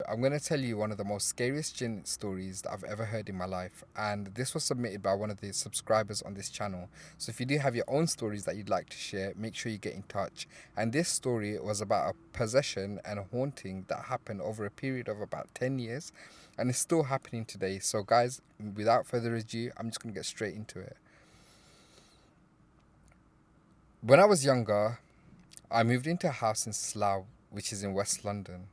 I'm going to tell you one of the most scariest jinn stories that I've ever heard in my life. And this was submitted by one of the subscribers on this channel. So if you do have your own stories that you'd like to share, make sure you get in touch. And this story was about a possession and a haunting that happened over a period of about 10 years. And it's still happening today. So guys, without further ado, I'm just going to get straight into it. When I was younger, I moved into a house in Slough, which is in West London.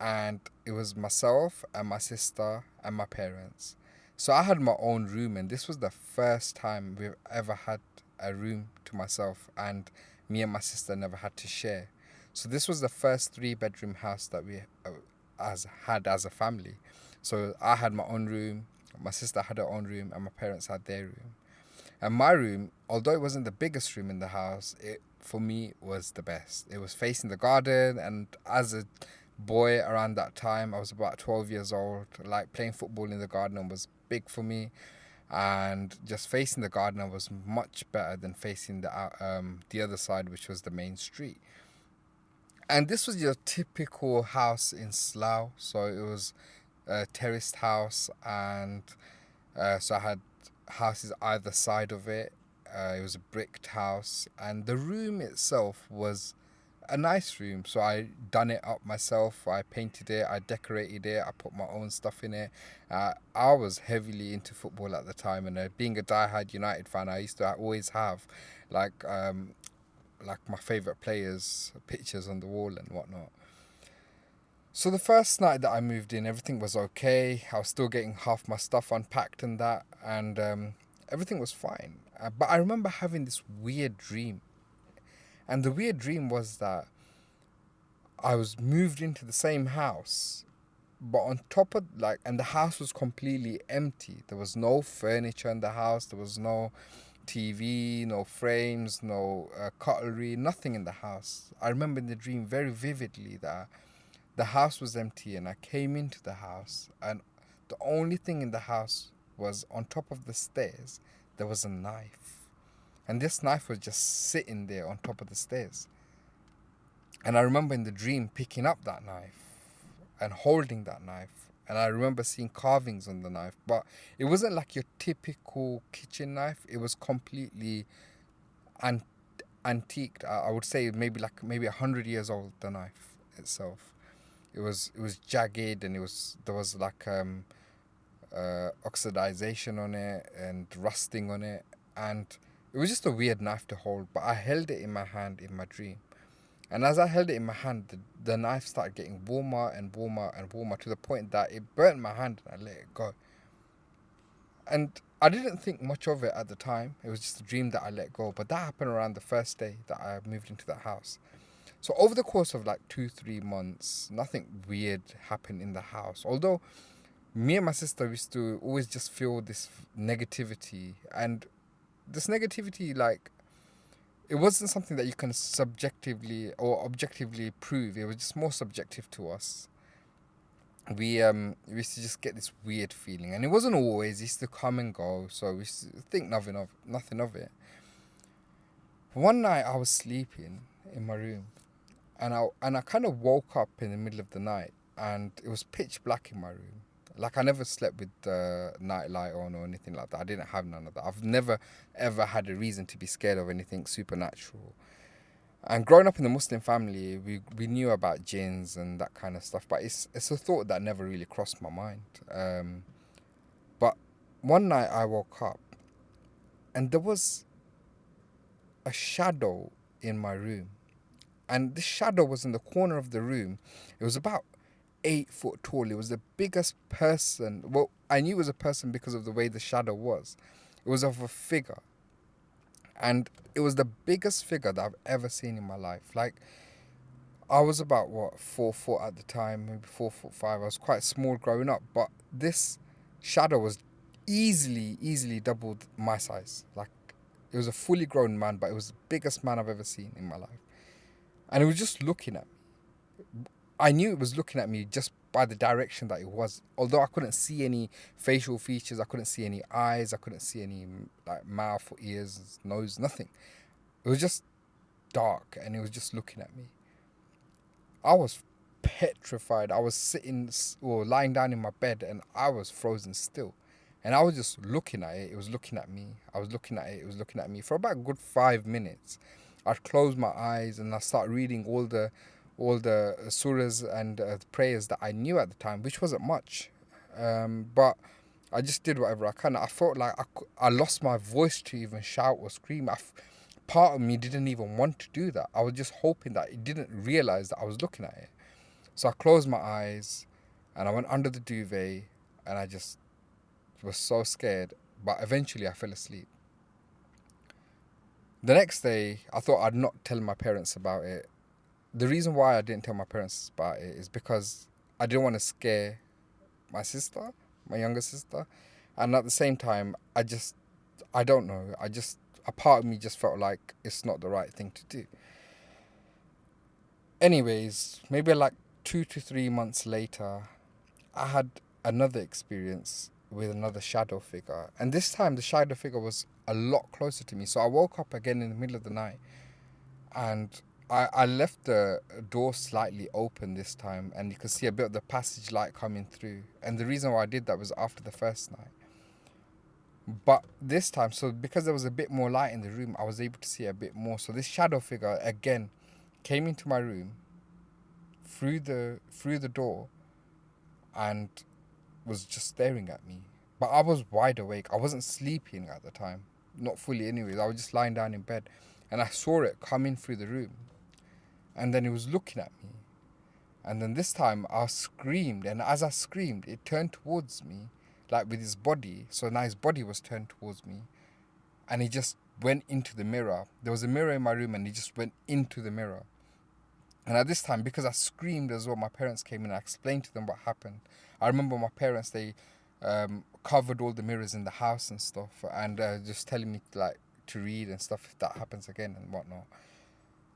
And it was myself and my sister and my parents. So I had my own room, and this was the first time we've ever had a room to myself, and me and my sister never had to share. So this was the first 3-bedroom house that we had as a family. So I had my own room, my sister had her own room, and my parents had their room. And my room, although it wasn't the biggest room in the house, it for me was the best. It was facing the garden, and as a boy around that time, I was about 12 years old. Like, playing football in the garden was big for me, and just facing the garden was much better than facing the other side, which was the main street. And this was your typical house in Slough. So it was a terraced house, and so I had houses either side of it. It was a bricked house, and the room itself was a nice room. So I done it up myself. I painted it, I decorated it, I put my own stuff in it. I was heavily into football at the time, and being a diehard United fan, I used to always have like my favourite players' pictures on the wall and whatnot. So the first night that I moved in, everything was okay. I was still getting half my stuff unpacked and that, and everything was fine. But I remember having this weird dream. And the weird dream was that I was moved into the same house, but on top of, like, and the house was completely empty. There was no furniture in the house. There was no TV, no frames, no cutlery, nothing in the house. I remember in the dream very vividly that the house was empty, and I came into the house, and the only thing in the house was, on top of the stairs, there was a knife. And this knife was just sitting there on top of the stairs. And I remember in the dream picking up that knife and holding that knife. And I remember seeing carvings on the knife, but it wasn't like your typical kitchen knife. It was completely antiqued. I would say maybe 100 years old, the knife itself. It was jagged, and there was like oxidization on it and rusting on it, and it was just a weird knife to hold. But I held it in my hand in my dream, and as I held it in my hand, the knife started getting warmer and warmer and warmer, to the point that it burnt my hand, and I let it go. And I didn't think much of it at the time. It was just a dream that I let go. But that happened around the first day that I moved into that house. So over the course of like 2-3 months, nothing weird happened in the house. Although me and my sister used to always just feel this negativity. And this negativity, like, it wasn't something that you can subjectively or objectively prove. It was just more subjective to us. We used to just get this weird feeling. And it wasn't always. It used to come and go. So we used to think nothing of it. One night I was sleeping in my room. And I kind of woke up in the middle of the night, and it was pitch black in my room. Like, I never slept with the night light on or anything like that. I didn't have none of that. I've never ever had a reason to be scared of anything supernatural. And growing up in a Muslim family, we knew about jinns and that kind of stuff, but it's a thought that never really crossed my mind. But one night I woke up, and there was a shadow in my room. And this shadow was in the corner of the room. It was about 8 foot tall. It was the biggest person. Well, I knew it was a person because of the way the shadow was. It was of a figure. And it was the biggest figure that I've ever seen in my life. Like, I was about, 4 foot at the time, maybe 4'5". I was quite small growing up. But this shadow was easily doubled my size. Like, it was a fully grown man, but it was the biggest man I've ever seen in my life. And it was just looking at me. I knew it was looking at me just by the direction that it was. Although I couldn't see any facial features, I couldn't see any eyes, I couldn't see any like mouth or ears, nose, nothing. It was just dark, and it was just looking at me. I was petrified. I was sitting or lying down in my bed and I was frozen still. And I was just looking at it. It was looking at me. I was looking at it. It was looking at me. For about a good 5 minutes, I'd close my eyes and I start reading all the surahs and prayers that I knew at the time, which wasn't much. But I just did whatever I can. I felt like I lost my voice to even shout or scream. Part of me didn't even want to do that. I was just hoping that it didn't realize that I was looking at it. So I closed my eyes and I went under the duvet and I just was so scared. But eventually I fell asleep. The next day, I thought I'd not tell my parents about it. The reason why I didn't tell my parents about it is because I didn't want to scare my sister, my younger sister. And at the same time, I don't know. A part of me just felt like it's not the right thing to do. Anyways, maybe like 2 to 3 months later, I had another experience with another shadow figure. And this time the shadow figure was a lot closer to me. So I woke up again in the middle of the night and I left the door slightly open this time and you could see a bit of the passage light coming through. And the reason why I did that was after the first night. But this time, so because there was a bit more light in the room, I was able to see a bit more. So this shadow figure again came into my room through the door and was just staring at me. But I was wide awake. I wasn't sleeping at the time. Not fully anyways. I was just lying down in bed. And I saw it coming through the room. And then it was looking at me. And then this time I screamed. And as I screamed, it turned towards me, like with his body. So now his body was turned towards me. And he just went into the mirror. There was a mirror in my room and he just went into the mirror. And at this time, because I screamed as well, my parents came in and I explained to them what happened. I remember my parents, they covered all the mirrors in the house and stuff and just telling me like to read and stuff if that happens again and whatnot.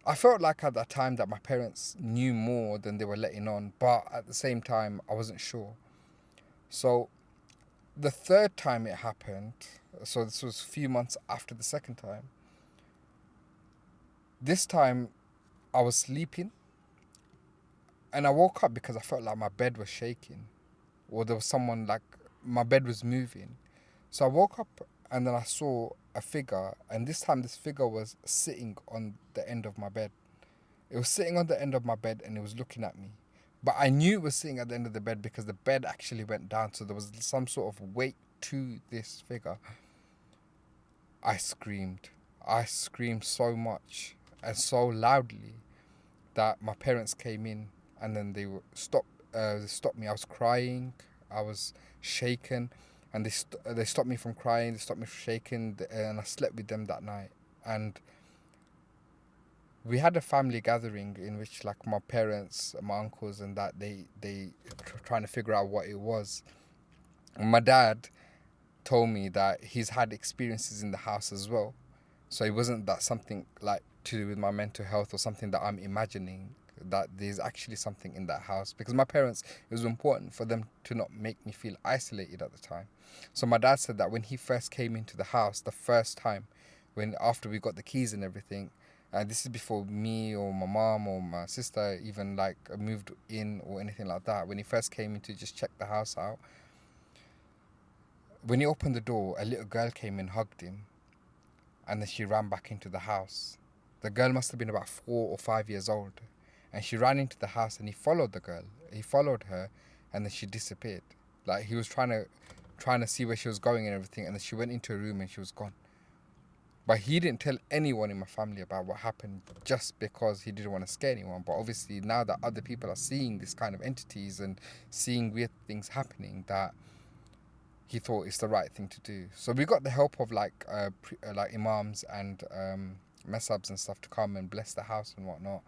I felt like at that time that my parents knew more than they were letting on, but at the same time, I wasn't sure. So the third time it happened, so this was a few months after the second time, this time I was sleeping and I woke up because I felt like my bed was shaking or there was someone like my bed was moving. So I woke up and then I saw a figure, and this time this figure was sitting on the end of my bed. It was sitting on the end of my bed and it was looking at me. But I knew it was sitting at the end of the bed because the bed actually went down, so there was some sort of weight to this figure. I screamed. I screamed so much and so loudly that my parents came in and then they stopped me. I was crying. I was shaken. And they stopped me from crying, they stopped me from shaking, and I slept with them that night. And we had a family gathering in which like my parents, my uncles and that, they trying to figure out what it was. And my dad told me that he's had experiences in the house as well. So it wasn't that something like to do with my mental health or something that I'm imagining, that there's actually something in that house. Because my parents, it was important for them to not make me feel isolated at the time. So my dad said that when he first came into the house, the first time, after we got the keys and everything, and this is before me or my mom or my sister even like moved in or anything like that, when he first came in to just check the house out, when he opened the door, a little girl came and hugged him, and then she ran back into the house. The girl must have been about 4 or 5 years old. And she ran into the house and he followed the girl. He followed her and then she disappeared. Like he was trying to see where she was going and everything, and then she went into a room and she was gone. But he didn't tell anyone in my family about what happened just because he didn't want to scare anyone. But obviously now that other people are seeing this kind of entities and seeing weird things happening, that he thought it's the right thing to do. So we got the help of like imams and mesabs and stuff to come and bless the house and whatnot.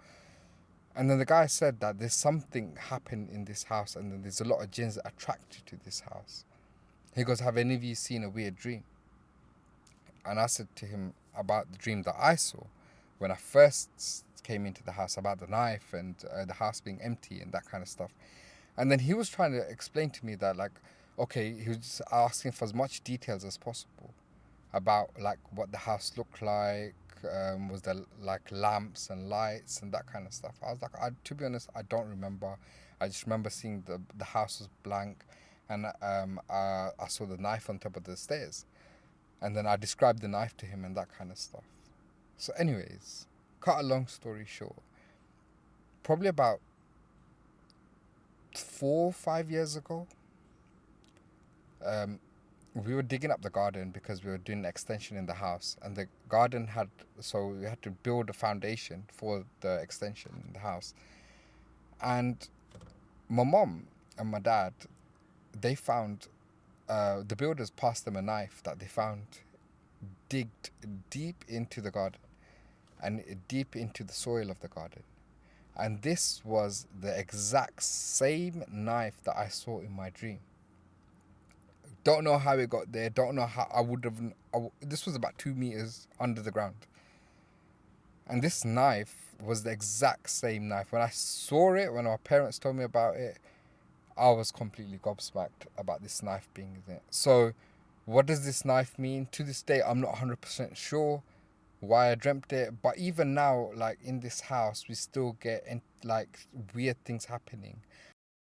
And then the guy said that there's something happened in this house and then there's a lot of jinns attracted to this house. He goes, have any of you seen a weird dream? And I said to him about the dream that I saw when I first came into the house, about the knife and the house being empty and that kind of stuff. And then he was trying to explain to me that, like, okay, he was just asking for as much details as possible about, like, what the house looked like, Was there like lamps and lights and that kind of stuff? I was like, to be honest, I don't remember. I just remember seeing the house was blank, and I saw the knife on top of the stairs, and then I described the knife to him and that kind of stuff. So, anyways, cut a long story short, probably about 4 or 5 years ago, we were digging up the garden because we were doing an extension in the house, and the garden had, so we had to build a foundation for the extension in the house. And my mom and my dad, they found, the builders passed them a knife that they found digged deep into the garden and deep into the soil of the garden. And this was the exact same knife that I saw in my dream. Don't know how it got there. Don't know how I would have. This was about 2 meters under the ground. And this knife was the exact same knife. When I saw it, when our parents told me about it, I was completely gobsmacked about this knife being there. So, what does this knife mean? To this day, I'm not 100% sure why I dreamt it. But even now, like in this house, we still get like weird things happening.